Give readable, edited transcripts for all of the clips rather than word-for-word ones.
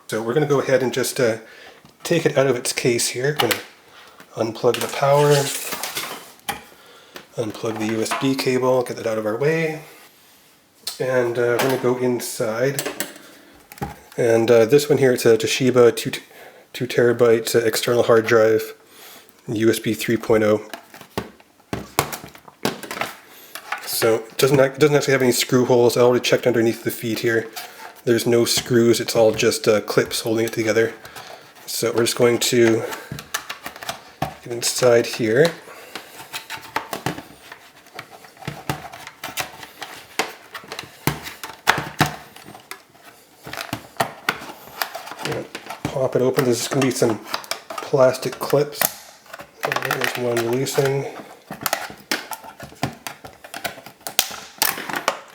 So we're going to go ahead and just take it out of its case here. I'm going to unplug the power, unplug the USB cable, get that out of our way. And we're going to go inside. And this one here, it's a Toshiba 2 terabyte external hard drive, USB 3.0. So it doesn't actually have any screw holes. I already checked underneath the feet here. There's no screws, it's all just clips holding it together. So we're just going to get inside here. Pop it open. There's going to be some plastic clips. There's one releasing.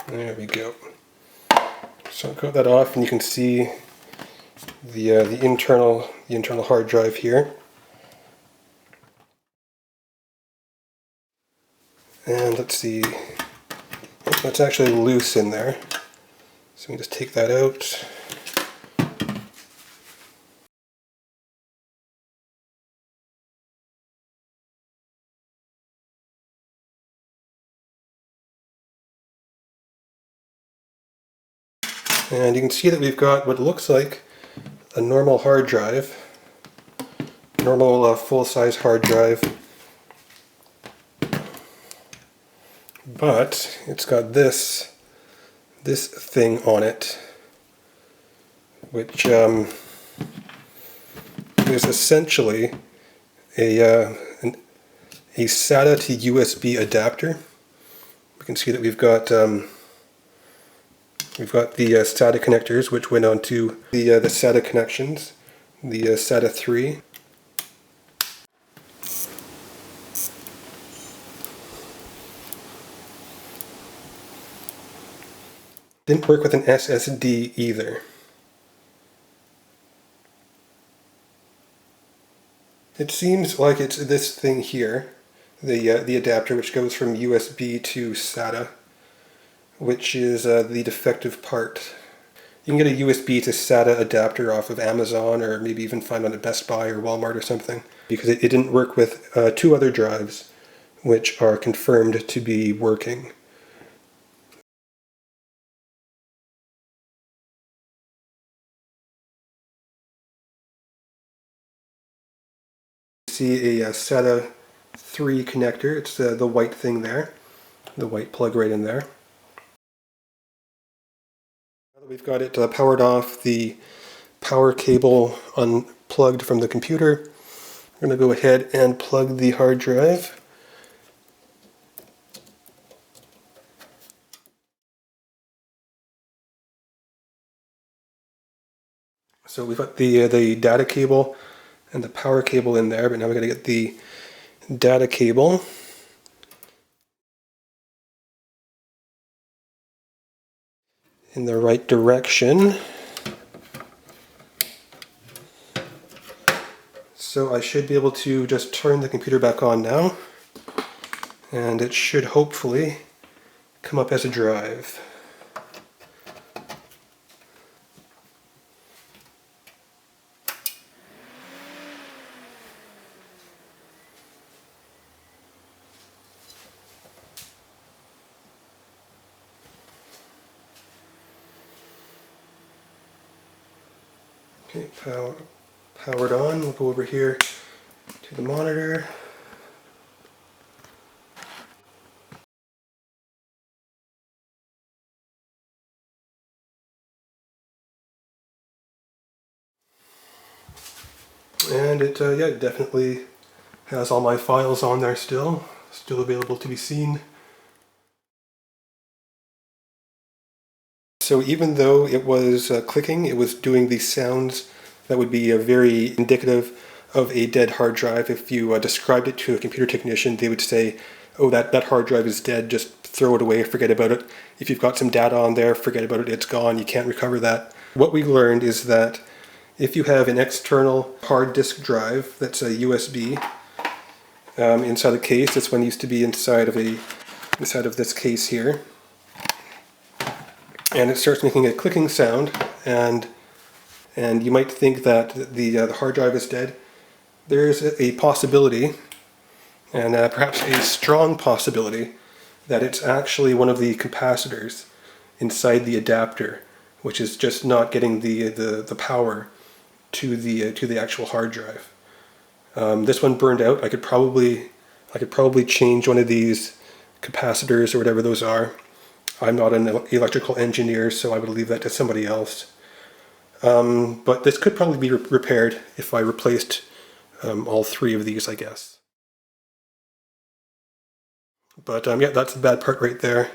There we go. So I'll cut that off, and you can see the internal hard drive here. And let's see, that's actually loose in there. So we just take that out. And you can see that we've got what looks like a normal hard drive, normal full-size hard drive, but it's got this thing on it, which is essentially a SATA to USB adapter. We can see that we've got the SATA connectors, which went onto the SATA connections, the SATA 3. Didn't work with an SSD either. It seems like it's this thing here, the adapter, which goes from USB to SATA, which is the defective part. You can get a USB to SATA adapter off of Amazon, or maybe even find one at Best Buy or Walmart or something, because it didn't work with 2 other drives, which are confirmed to be working. See a SATA 3 connector. It's the white thing there, the white plug right in there. Now that we've got it powered off, the power cable unplugged from the computer, we're going to go ahead and plug the hard drive. So we've got the data cable and the power cable in there, but now we've got to get the data cable. In the right direction. So I should be able to just turn the computer back on now, and it should hopefully come up as a drive. Okay, powered on. We'll go over here to the monitor. And it definitely has all my files on there still available to be seen. So even though it was clicking, it was doing these sounds that would be very indicative of a dead hard drive. If you described it to a computer technician, they would say, oh, that hard drive is dead, just throw it away, forget about it. If you've got some data on there, forget about it, it's gone, you can't recover that. What we learned is that if you have an external hard disk drive that's a USB inside the case, this one used to be inside of this case here, and it starts making a clicking sound, and and you might think that the hard drive is dead. There's a possibility, and perhaps a strong possibility, that it's actually one of the capacitors inside the adapter, which is just not getting the power to the actual hard drive. This one burned out. I could probably change one of these capacitors or whatever those are. I'm not an electrical engineer, so I would leave that to somebody else. But this could probably be repaired if I replaced all three of these, I guess. But yeah, that's the bad part right there.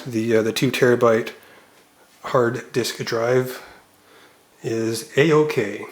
The 2 terabyte hard disk drive is A-OK.